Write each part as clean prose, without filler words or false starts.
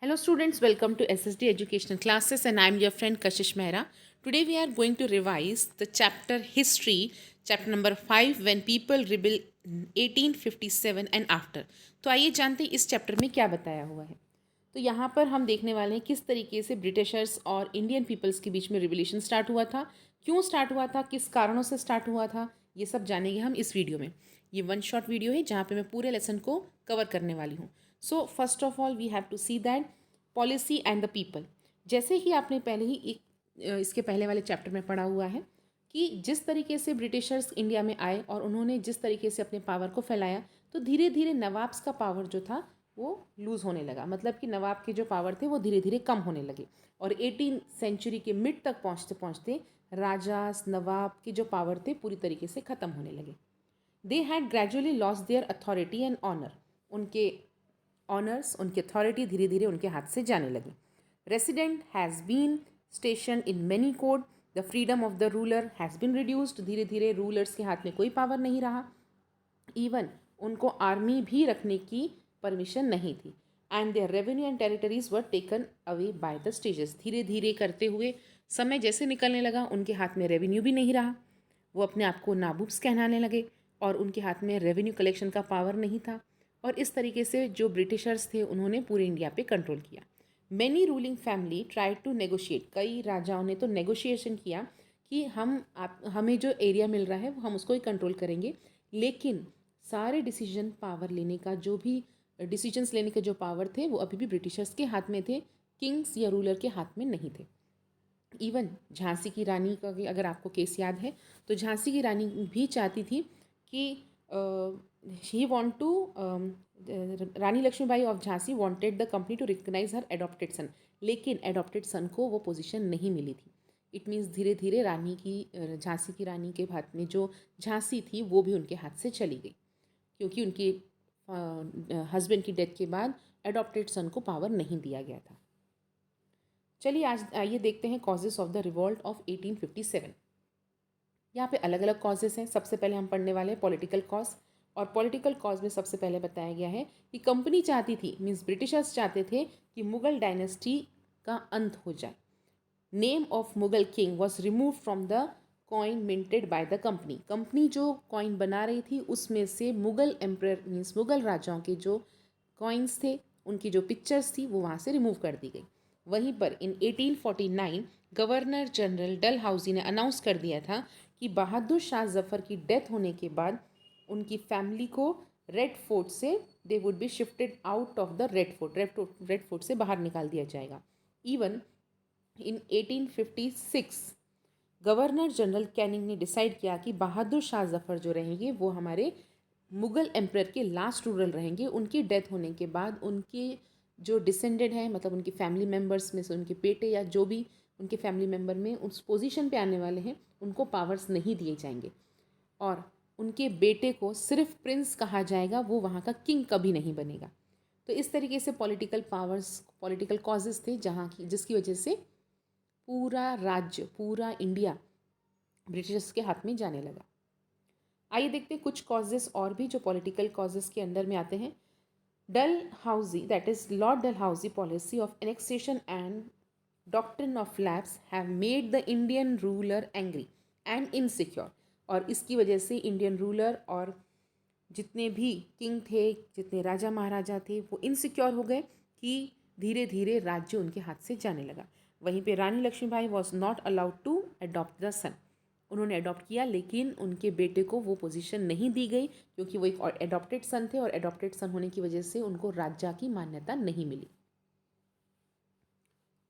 Hello students, welcome to SSD Educational Classes and I am your friend Kashish Mehra. Today we are going to revise the chapter History, chapter number 5 when people rebel in 1857 and after. तो आइए जानते हैं इस chapter में क्या बताया हुआ है। तो यहाँ पर हम देखने वाले हैं किस तरीके से ब्रिटिशर्स और इंडियन पीपल्स के बीच में रिवोल्यूशन स्टार्ट हुआ था, क्यों स्टार्ट हुआ था, किस कारणों से स्टार्ट हुआ था, ये सब जानेंगे हम इस वीडियो में। ये वन शॉट वीडियो है जहाँ पे मैं पूरे लेसन को कवर करने वाली हूँ। So first of all we have to see that policy and the people. जैसे कि आपने पहले ही इसके पहले वाले चैप्टर में पढ़ा हुआ है कि जिस तरीके से ब्रिटिशर्स इंडिया में आए और उन्होंने जिस तरीके से अपने पावर को फैलाया, तो धीरे धीरे नवाब्स का पावर जो था वो लूज़ होने लगा। मतलब कि नवाब के जो पावर थे वो धीरे धीरे कम होने लगे और 18 सेंचुरी के मिड तक पहुँचते पहुँचते राजास नवाब के जो पावर थे पूरी तरीके से ख़त्म होने लगे। They had gradually lost their authority and honour. उनके ऑनर्स, उनकी अथॉरिटी धीरे धीरे उनके हाथ से जाने लगी। Resident has been station in many court. The freedom of the ruler has been reduced. धीरे धीरे रूलर्स के हाथ में कोई पावर नहीं रहा। इवन उनको आर्मी भी रखने की परमिशन नहीं थी। And their revenue and territories were taken away by the stages. धीरे धीरे करते हुए समय जैसे निकलने लगा, उनके हाथ में रेवेन्यू भी नहीं रहा। वो अपने आप को नाबूब्स कहलाने लगे और उनके हाथ में रेवेन्यू कलेक्शन का पावर नहीं था। और इस तरीके से जो ब्रिटिशर्स थे उन्होंने पूरे इंडिया पे कंट्रोल किया। Many ruling family try to negotiate. कई राजाओं ने तो नेगोशिएशन किया कि हमें जो एरिया मिल रहा है वो हम उसको ही कंट्रोल करेंगे, लेकिन सारे डिसीजन पावर लेने का जो भी डिसीजंस लेने के जो पावर थे वो अभी भी ब्रिटिशर्स के हाथ में थे, किंग्स या रूलर के हाथ में नहीं थे। इवन झांसी की रानी का अगर आपको केस याद है तो झांसी की रानी भी चाहती थी कि he want to Rani Lakshmibai of Jhansi wanted the company to recognise her adopted son, लेकिन एडॉप्टेड सन को वो पोजीशन नहीं मिली थी। इट मीन्स धीरे धीरे रानी की झांसी की रानी के हाथ में जो झांसी थी वो भी उनके हाथ से चली गई, क्योंकि उनके हस्बैंड की डेथ के बाद एडॉप्टेड सन को पावर नहीं दिया गया था। चलिए आज आइए देखते हैं causes of the revolt of 1857। यहाँ पे अलग अलग कॉजेस हैं। सबसे पहले हम पढ़ने वाले हैं पॉलिटिकल कॉज। और पॉलिटिकल कॉज में सबसे पहले बताया गया है कि कंपनी चाहती थी, मीन्स ब्रिटिशर्स चाहते थे कि मुगल डायनेस्टी का अंत हो जाए। Name of Mughal king was remove from the coin minted by the company. Company जो कॉइन बना रही थी उसमें से मुगल एम्पर मीन्स मुगल राजाओं के जो कॉइन्स थे, उनकी जो पिक्चर्स थी वो वहाँ से रिमूव कर दी गई। वहीं पर इन 1849 गवर्नर जनरल डलहाउसी ने अनाउंस कर दिया था कि बहादुर शाह जफ़र की डेथ होने के बाद उनकी फैमिली को रेड फोर्ट से they would be shifted out of the red fort से बाहर निकाल दिया जाएगा। Even in 1856 governor general Canning ने डिसाइड किया कि बहादुर शाह जफ़र जो रहेंगे वो हमारे मुग़ल एम्परर के लास्ट रूलर रहेंगे। उनकी डेथ होने के बाद उनके जो डिसेंडेड हैं, मतलब उनकी फैमिली मेम्बर्स में से उनके बेटे या जो भी उनके फैमिली मेम्बर में उस पोजीशन पे आने वाले हैं, उनको पावर्स नहीं दिए जाएंगे और उनके बेटे को सिर्फ प्रिंस कहा जाएगा, वो वहाँ का किंग कभी नहीं बनेगा। तो इस तरीके से पॉलिटिकल पावर्स, पॉलिटिकल कॉजेज़ थे जहाँ की जिसकी वजह से पूरा राज्य, पूरा इंडिया ब्रिटिशर्स के हाथ में जाने लगा। आइए देखते हैं कुछ कॉजेज़ और भी जो पॉलिटिकल कॉजेज़ के अंडर में आते हैं। Dalhousie, that is Lord Dalhousie policy of annexation and doctrine of lapse have made the Indian ruler angry and insecure. और इसकी वजह से इंडियन रूलर और जितने भी किंग थे, जितने राजा महाराजा थे, वो इनसिक्योर हो गए कि धीरे धीरे राज्य उनके हाथ से जाने लगा। वहीं पे Rani Lakshmibai was not allowed to adopt the son. उन्होंने अडॉप्ट किया लेकिन उनके बेटे को वो पोजीशन नहीं दी गई, क्योंकि वो एक एडॉप्टेड सन थे और एडॉप्टेड सन होने की वजह से उनको राजा की मान्यता नहीं मिली।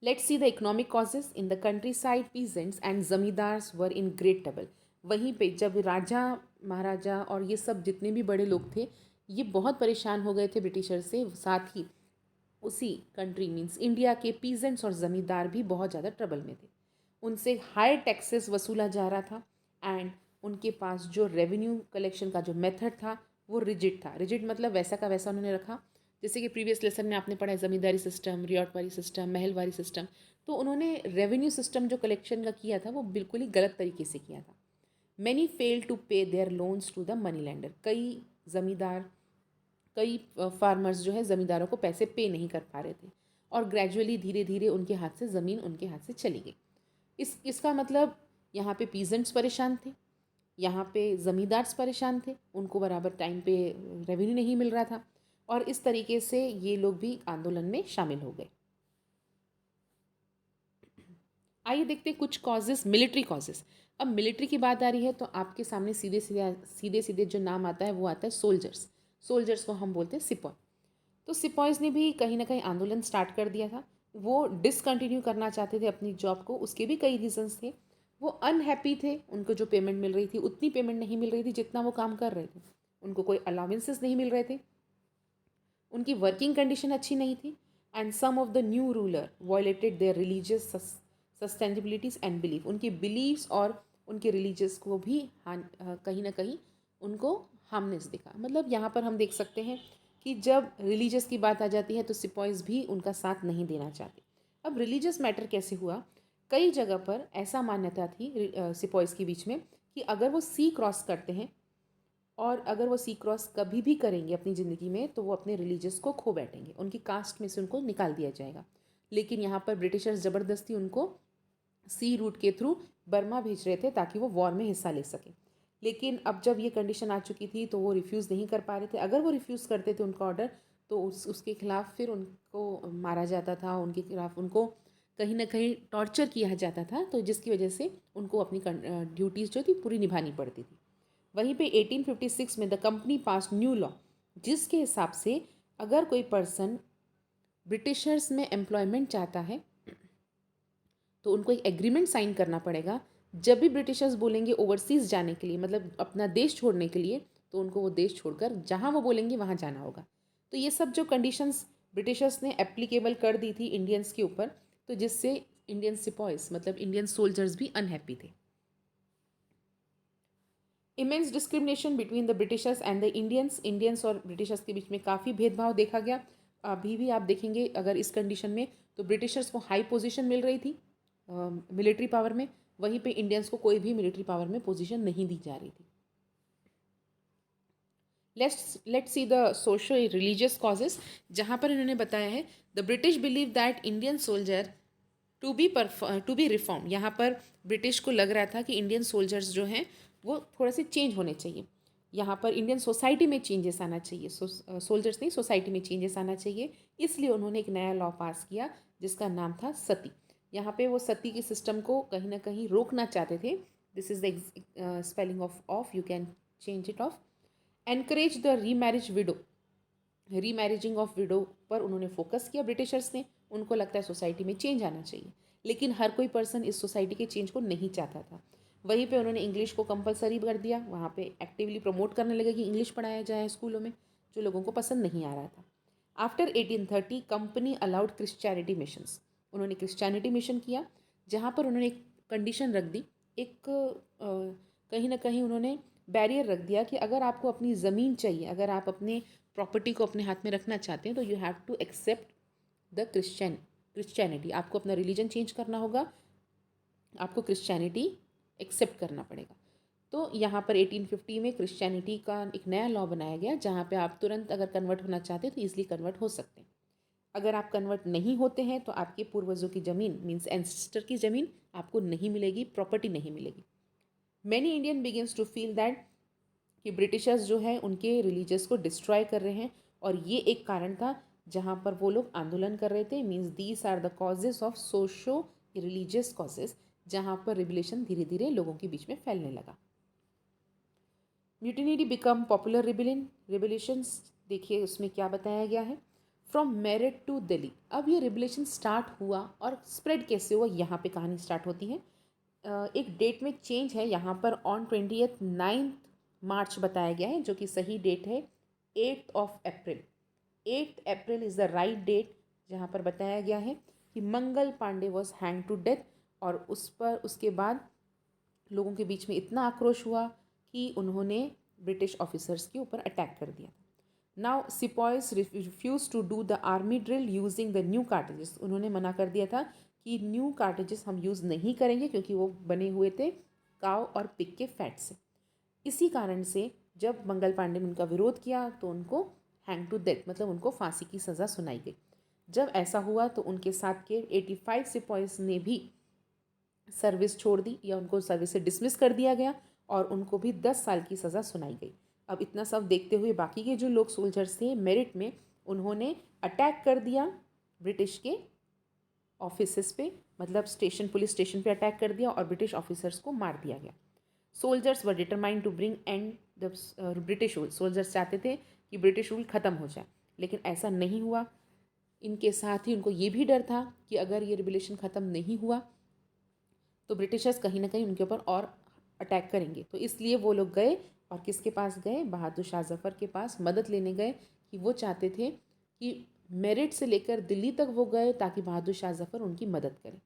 Let's see the economic causes. In the countryside peasants and zamindars were in great trouble. वहीं पे जब राजा महाराजा और ये सब जितने भी बड़े लोग थे ये बहुत परेशान हो गए थे ब्रिटिशर से। साथ ही उसी कंट्री मीन्स इंडिया के पीजेंट्स और ज़मींदार भी बहुत ज़्यादा ट्रबल में थे। उनसे हाई टैक्सेस वसूला जा रहा था एंड उनके पास जो रेवेन्यू कलेक्शन का जो मेथड था वो रिजिड था। रिजिड मतलब वैसा का वैसा उन्होंने रखा। जैसे कि प्रीवियस लेसन में आपने पढ़ा है ज़मींदारी सिस्टम, रियॉटवारी सिस्टम, महलवारी सिस्टम। तो उन्होंने रेवेन्यू सिस्टम जो कलेक्शन का किया था वो बिल्कुल ही गलत तरीके से किया था। Many fail to pay their loans to the money lender. कई फार्मर्स जो है ज़मींदारों को पैसे पे नहीं कर पा रहे थे। और ग्रेजुअली धीरे धीरे उनके हाथ से ज़मीन उनके हाथ से चली गई। इसका मतलब यहाँ पे पीजेंट्स परेशान थे, यहाँ पे ज़मींदार्स परेशान थे, उनको बराबर टाइम पे रेवेन्यू नहीं मिल रहा था, और इस तरीके से ये लोग भी आंदोलन में शामिल हो गए। आइए देखते हैं कुछ कॉजेज़, मिलिट्री कॉजेज़। अब मिलिट्री की बात आ रही है तो आपके सामने सीधे सीधे जो नाम आता है वो आता है सोल्जर्स। सोल्जर्स को हम बोलते हैं सिपॉय। तो सिपॉयज़ ने भी कहीं ना कहीं आंदोलन स्टार्ट कर दिया था। वो डिसकंटिन्यू करना चाहते थे अपनी जॉब को, उसके भी कई रीजंस थे। वो अनहैप्पी थे, उनको जो पेमेंट मिल रही थी उतनी पेमेंट नहीं मिल रही थी जितना वो काम कर रहे थे, उनको कोई अलाउंसेस नहीं मिल रहे थे, उनकी वर्किंग कंडीशन अच्छी नहीं थी, and some of the new ruler violated their religious sustainabilities and belief. उनकी बिलीव्स और उनके रिलीजियस को भी कहीं ना कहीं उनको हार्मनेस दिखा। मतलब यहाँ पर हम देख सकते हैं कि जब रिलीजियस की बात आ जाती है तो सिपॉयज़ भी उनका साथ नहीं देना चाहते। अब रिलीजियस मैटर कैसे हुआ, कई जगह पर ऐसा मान्यता थी सिपॉयज़ के बीच में कि अगर वो सी क्रॉस करते हैं और अगर वो सी क्रॉस कभी भी करेंगे अपनी ज़िंदगी में तो वो अपने रिलीजियस को खो बैठेंगे, उनकी कास्ट में से उनको निकाल दिया जाएगा। लेकिन यहाँ पर ब्रिटिशर्स ज़बरदस्ती उनको सी रूट के थ्रू बर्मा भेज रहे थे ताकि वो वॉर में हिस्सा ले सकें। लेकिन अब जब ये कंडीशन आ चुकी थी तो वो रिफ्यूज़ नहीं कर पा रहे थे। अगर वो रिफ्यूज़ करते थे उनका ऑर्डर तो उसके खिलाफ फिर उनको मारा जाता था, उनके खिलाफ उनको कहीं ना कहीं टॉर्चर किया जाता था, तो जिसकी वजह से उनको अपनी ड्यूटीज़ जो थी पूरी निभानी पड़ती थी। वहीं पे 1856 में the company pass new law, जिसके हिसाब से अगर कोई पर्सन ब्रिटिशर्स में एम्प्लॉयमेंट चाहता है तो उनको एक एग्रीमेंट साइन करना पड़ेगा। जब भी ब्रिटिशर्स बोलेंगे ओवरसीज़ जाने के लिए, मतलब अपना देश छोड़ने के लिए, तो उनको वो देश छोड़कर जहाँ वो बोलेंगे वहाँ जाना होगा। तो ये सब जो कंडीशंस ब्रिटिशर्स ने एप्लीकेबल कर दी थी इंडियंस के ऊपर, तो जिससे इंडियन सिपॉयज मतलब इंडियन सोल्जर्स भी अनहैप्पी थे। Immense discrimination between the Britishers and the Indians और ब्रिटिशर्स के बीच में काफ़ी भेदभाव देखा गया। अभी भी आप देखेंगे अगर इस कंडीशन में तो ब्रिटिशर्स को हाई पोजीशन मिल रही थी मिलिट्री पावर में, वहीं पे इंडियंस को कोई भी मिलिट्री पावर में पोजीशन नहीं दी जा रही थी। Let's see the socio religious causes, जहाँ पर इन्होंने बताया है the British believe that Indian soldier to be reform. यहाँ पर ब्रिटिश को लग रहा था कि इंडियन सोल्जर्स जो हैं वो थोड़ा से चेंज होने चाहिए, यहाँ पर इंडियन सोसाइटी में चेंजेस आना चाहिए, सोल्जर्स नहीं सोसाइटी में चेंजेस आना चाहिए। इसलिए उन्होंने एक नया लॉ पास किया जिसका नाम था सती। यहाँ पे वो सती के सिस्टम को कहीं ना कहीं रोकना चाहते थे। This is the spelling of you can change it off. Encourage the remarriage widow, remarrying of widow पर उन्होंने फोकस किया ब्रिटिशर्स ने। उनको लगता है सोसाइटी में चेंज आना चाहिए, लेकिन हर कोई पर्सन इस सोसाइटी के चेंज को नहीं चाहता था। वहीं पे उन्होंने इंग्लिश को कंपलसरी कर दिया, वहाँ पे एक्टिवली प्रमोट करने लगे कि इंग्लिश पढ़ाया जाए स्कूलों में, जो लोगों को पसंद नहीं आ रहा था। After 1830 company allowed Christianity missions, उन्होंने क्रिश्चियनिटी मिशन किया, जहाँ पर उन्होंने एक कंडीशन रख दी, एक कहीं ना कहीं उन्होंने बैरियर रख दिया कि अगर आपको अपनी ज़मीन चाहिए, अगर आप अपने प्रॉपर्टी को अपने हाथ में रखना चाहते हैं तो you have to accept the Christianity. आपको अपना रिलीजन चेंज करना होगा, आपको क्रिश्चियनिटी एक्सेप्ट करना पड़ेगा। तो यहाँ पर 1850 में क्रिश्चियनिटी का एक नया लॉ बनाया गया, जहाँ पे आप तुरंत अगर कन्वर्ट होना चाहते हैं तो ईजिली कन्वर्ट हो सकते हैं। अगर आप कन्वर्ट नहीं होते हैं तो आपके पूर्वजों की ज़मीन मीन्स एंसेस्टर की ज़मीन आपको नहीं मिलेगी, प्रॉपर्टी नहीं मिलेगी। Many Indian begins to feel that कि ब्रिटिशर्स जो है उनके रिलीजियस को डिस्ट्रॉय कर रहे हैं, और ये एक कारण था जहाँ पर वो लोग आंदोलन कर रहे थे। Means these are the causes of socio religious causes, जहाँ पर रिबेलेशन धीरे धीरे लोगों के बीच में फैलने लगा। म्यूटिनी बिकम पॉपुलर रिबेलेशंस, देखिए उसमें क्या बताया गया है। फ्रॉम मेरठ टू दिल्ली, अब ये रिबेलेशन स्टार्ट हुआ और स्प्रेड कैसे हुआ, यहाँ पे कहानी स्टार्ट होती है। एक डेट में चेंज है यहाँ पर, ऑन 9 मार्च बताया गया है, जो कि सही डेट है 8 अप्रैल। 8 April is the right date, जहाँ पर बताया गया है कि Mangal Pandey was hang to death, और उस पर उसके बाद लोगों के बीच में इतना आक्रोश हुआ कि उन्होंने ब्रिटिश ऑफिसर्स के ऊपर अटैक कर दिया। Now sepoys refuse to do the army drill using the new cartridges, उन्होंने मना कर दिया था कि न्यू कार्टेजेस हम यूज़ नहीं करेंगे, क्योंकि वो बने हुए थे काव और पिग के फैट से। इसी कारण से जब मंगल पांडे ने उनका विरोध किया तो उनको हैंग टू डेथ मतलब उनको फांसी की सज़ा सुनाई गई। जब ऐसा हुआ तो उनके साथ के 85 सिपाहीज ने भी सर्विस छोड़ दी या उनको सर्विस से डिसमिस कर दिया गया और उनको भी 10 साल की सज़ा सुनाई गई। अब इतना सब देखते हुए बाकी के जो लोग सोल्जर्स थे मेरिट में, उन्होंने अटैक कर दिया ब्रिटिश के ऑफिसेस पे, मतलब स्टेशन, पुलिस स्टेशन पे अटैक कर दिया और ब्रिटिश ऑफिसर्स को मार दिया गया। Soldiers were determined to bring end the British rule. सोल्जर्स चाहते थे कि ब्रिटिश रूल ख़त्म हो जाए, लेकिन ऐसा नहीं हुआ। इनके साथ ही उनको ये भी डर था कि अगर ये रिवोल्यूशन ख़त्म नहीं हुआ तो ब्रिटिशर्स कहीं ना कहीं उनके ऊपर और अटैक करेंगे। तो इसलिए वो लोग गए और किसके पास गए? बहादुर शाह जफ़र के पास मदद लेने गए, कि वो चाहते थे कि मेरठ से लेकर दिल्ली तक वो गए ताकि बहादुर शाह जफ़र उनकी मदद करें।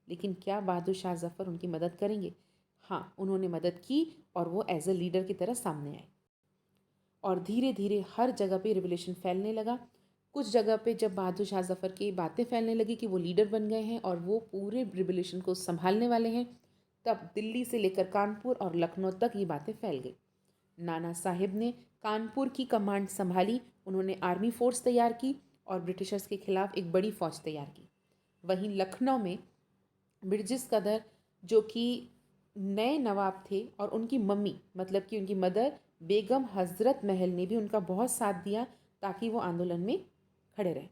लेकिन क्या बहादुर शाह जफ़र उनकी मदद करेंगे? हाँ, उन्होंने मदद की और वो एज ए लीडर की तरह सामने आए और धीरे धीरे हर जगह पे रिवोल्यूशन फैलने लगा। कुछ जगह पे जब बहादुर शाह जफ़र की बातें फैलने लगी कि वो लीडर बन गए हैं और वो पूरे रिवोल्यूशन को संभालने वाले हैं, तब दिल्ली से लेकर कानपुर और लखनऊ तक ये बातें फैल गई। नाना साहिब ने कानपुर की कमांड संभाली, उन्होंने आर्मी फोर्स तैयार की और ब्रिटिशर्स के खिलाफ एक बड़ी फौज तैयार की। वहीं लखनऊ में ब्रिजेश कदर, जो कि नए नवाब थे, और उनकी मम्मी मतलब कि उनकी मदर बेगम हज़रत महल ने भी उनका बहुत साथ दिया ताकि वो आंदोलन में खड़े रहे।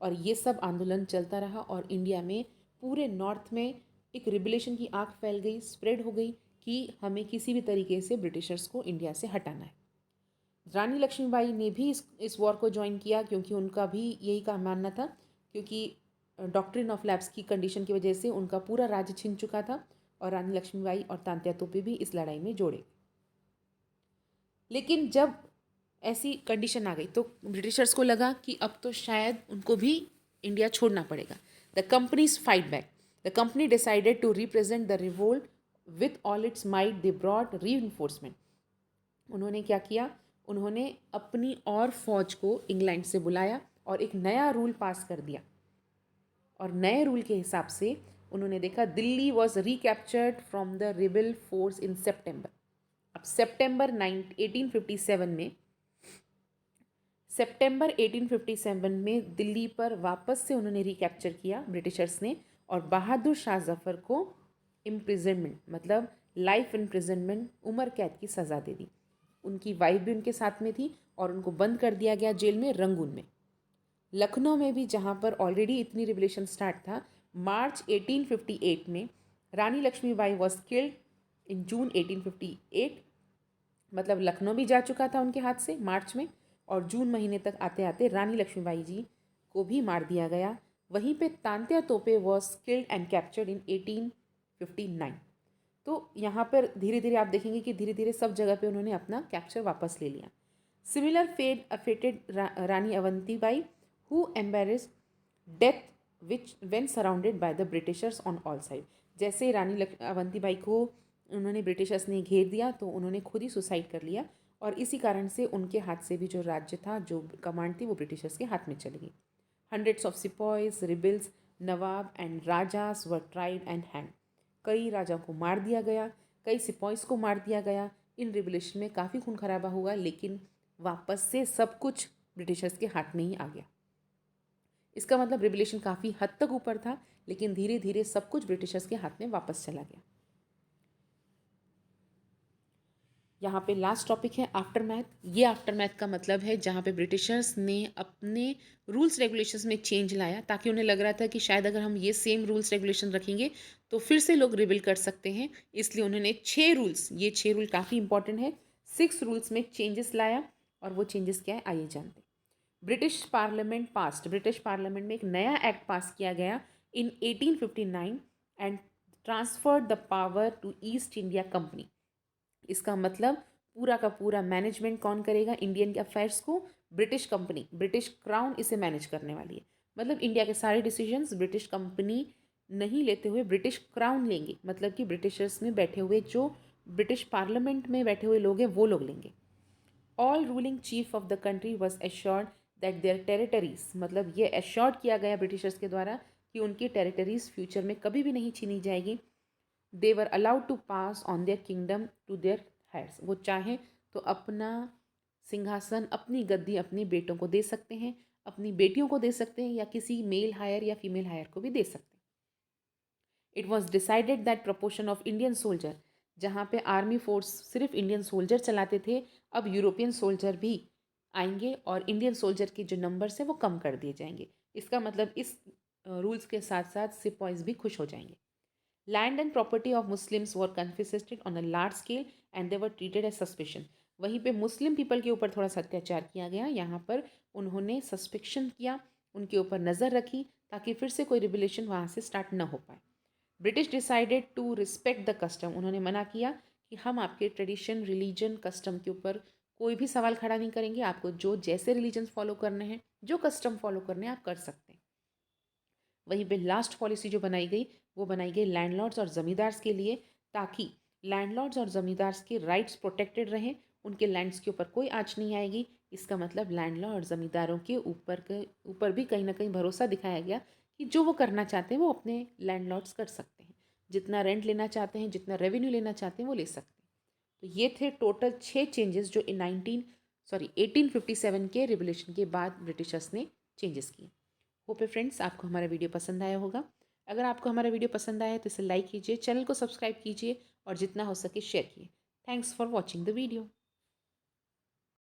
और ये सब आंदोलन चलता रहा और इंडिया में पूरे नॉर्थ में एक रिबेलेशन की आग फैल गई, स्प्रेड हो गई कि हमें किसी भी तरीके से ब्रिटिशर्स को इंडिया से हटाना है। रानी लक्ष्मीबाई ने भी इस वॉर को ज्वाइन किया क्योंकि उनका भी यही का मानना था, क्योंकि डॉक्ट्रिन ऑफ लैप्स की कंडीशन की वजह से उनका पूरा राज्य छिन चुका था और रानी लक्ष्मीबाई और तांत्या तोपे भी इस लड़ाई में जोड़े। लेकिन जब ऐसी कंडीशन आ गई तो ब्रिटिशर्स को लगा कि अब तो शायद उनको भी इंडिया छोड़ना पड़ेगा। The companies fight back. The company decided to represent the revolt with all its might. They brought reinforcement. उन्होंने क्या किया? उन्होंने अपनी और फौज को इंग्लैंड से बुलाया और एक नया रूल पास कर दिया। और नए रूल के हिसाब से उन्होंने देखा Delhi was recaptured from the rebel force in September. अब सितंबर 1857 में दिल्ली पर वापस से उन्होंने रिकैप्चर किया ब्रिटिशर्स ने और बहादुर शाह जफ़र को इम्प्रिजनमेंट, मतलब लाइफ इम्प्रिजनमेंट, उम्र कैद की सज़ा दे दी। उनकी वाइफ भी उनके साथ में थी और उनको बंद कर दिया गया जेल में, रंगून में। लखनऊ में भी, जहाँ पर ऑलरेडी इतनी रिवोल्यूशन स्टार्ट था, मार्च 1858 में रानी लक्ष्मीबाई वॉज किल्ड इन जून 1858। मतलब लखनऊ भी जा चुका था उनके हाथ से मार्च में, और जून महीने तक आते आते रानी लक्ष्मीबाई जी को भी मार दिया गया। वहीं पे तांत्या तोपे was killed and captured in 1859। तो यहाँ पर धीरे धीरे आप देखेंगे कि धीरे धीरे सब जगह पे उन्होंने अपना कैप्चर वापस ले लिया। Similar fate affected Rani Avantibai, who embraced death which when surrounded by the Britishers on all side. जैसे रानी अवंतीबाई को उन्होंने ब्रिटिशर्स ने घेर दिया तो उन्होंने खुद ही सुसाइड कर लिया और इसी कारण से उनके हाथ से भी जो राज्य था, जो कमांड थी, वो ब्रिटिशर्स के हाथ में चली गई। Hundreds of sepoys, rebels, Nawab and rajas were tried and hang. कई राजाओं को मार दिया गया, कई सिपॉयज को मार दिया गया। इन रिवोल्यूशन में काफ़ी खून खराबा हुआ, लेकिन वापस से सब कुछ ब्रिटिशर्स के हाथ में ही आ गया। इसका मतलब रिवोल्यूशन काफ़ी हद तक ऊपर था, लेकिन धीरे धीरे सब कुछ ब्रिटिशर्स के हाथ में वापस चला गया। यहाँ पे लास्ट टॉपिक है आफ्टर मैथ। ये आफ्टर मैथ का मतलब है जहाँ पे ब्रिटिशर्स ने अपने रूल्स रेगुलेशंस में चेंज लाया, ताकि उन्हें लग रहा था कि शायद अगर हम ये सेम रूल्स रेगुलेशन रखेंगे तो फिर से लोग रिबेल कर सकते हैं। इसलिए उन्होंने 6 रूल्स, ये 6 रूल काफ़ी इंपॉर्टेंट है, 6 रूल्स में चेंजेस लाया। और वो चेंजेस क्या है आइए जानते हैं। British parliament passed. British parliament में एक नया एक्ट पास किया गया in 1859 and transferred the power to East India Company. इसका मतलब पूरा का पूरा मैनेजमेंट कौन करेगा इंडियन अफेयर्स को? ब्रिटिश कंपनी, ब्रिटिश क्राउन इसे मैनेज करने वाली है। मतलब इंडिया के सारे डिसीजंस ब्रिटिश कंपनी नहीं लेते हुए ब्रिटिश क्राउन लेंगे, मतलब कि ब्रिटिशर्स में बैठे हुए, जो ब्रिटिश पार्लियामेंट में बैठे हुए लोग हैं, वो लोग लेंगे। All ruling chief of the country was assured that there territories, मतलब ये एश्योर्ड किया गया ब्रिटिशर्स के द्वारा कि उनकी टेरिटरीज फ्यूचर में कभी भी नहीं छीनी जाएगी। They were allowed to pass on their kingdom to their heirs. वो चाहें तो अपना सिंहासन, अपनी गद्दी अपने बेटों को दे सकते हैं। अपनी बेटियों को दे सकते हैं या किसी मेल हायर या फीमेल हायर को भी दे सकते हैं। It was decided that proportion of Indian soldier, जहाँ पे आर्मी फोर्स सिर्फ इंडियन सोल्जर चलाते थे, अब यूरोपियन सोल्जर भी आएंगे और इंडियन सोल्जर के जो नंबर्स हैं वो कम कर दिए जाएंगे। इसका मतलब इस रूल्स के साथ साथ सिपॉइज भी खुश हो जाएंगे। Land and property of Muslims were confiscated on a large scale and they were treated as suspicion. वहीं पे मुस्लिम पीपल के ऊपर थोड़ा सा अत्याचार किया गया। यहाँ पर उन्होंने सस्पेक्शन किया, उनके ऊपर नज़र रखी ताकि फिर से कोई रिबेलेशन वहाँ से स्टार्ट न हो पाए। British decided to respect the custom. उन्होंने मना किया कि हम आपके ट्रेडिशन, रिलीजन, कस्टम के ऊपर कोई भी सवाल खड़ा नहीं करेंगे। आपको जो जैसे रिलीजन फॉलो करने हैं, जो कस्टम फॉलो करने हैं, आप कर सकते हैं। वहीं पे लास्ट पॉलिसी जो बनाई गई वो बनाई गई लैंडलॉर्ड्स और ज़मींदार्स के लिए, ताकि लैंडलॉर्ड्स और ज़मींदार्स के राइट्स प्रोटेक्टेड रहें, उनके लैंड्स के ऊपर कोई आँच नहीं आएगी। इसका मतलब लैंडलॉर्ड और ज़मींदारों के ऊपर भी कहीं ना कहीं भरोसा दिखाया गया कि जो वो करना चाहते हैं वो अपने लैंडलॉर्ड्स कर सकते हैं। जितना रेंट लेना चाहते हैं, जितना रेवेन्यू लेना चाहते हैं वो ले सकते हैं। तो ये थे टोटल 6 चेंजेस जो 1857 के रिवोल्यूशन के बाद ब्रिटिशर्स ने चेंजेस किए। होप फ्रेंड्स आपको हमारा वीडियो पसंद आया होगा। अगर आपको हमारा वीडियो पसंद आया तो इसे लाइक कीजिए, चैनल को सब्सक्राइब कीजिए और जितना हो सके शेयर कीजिए। Thanks for watching the video.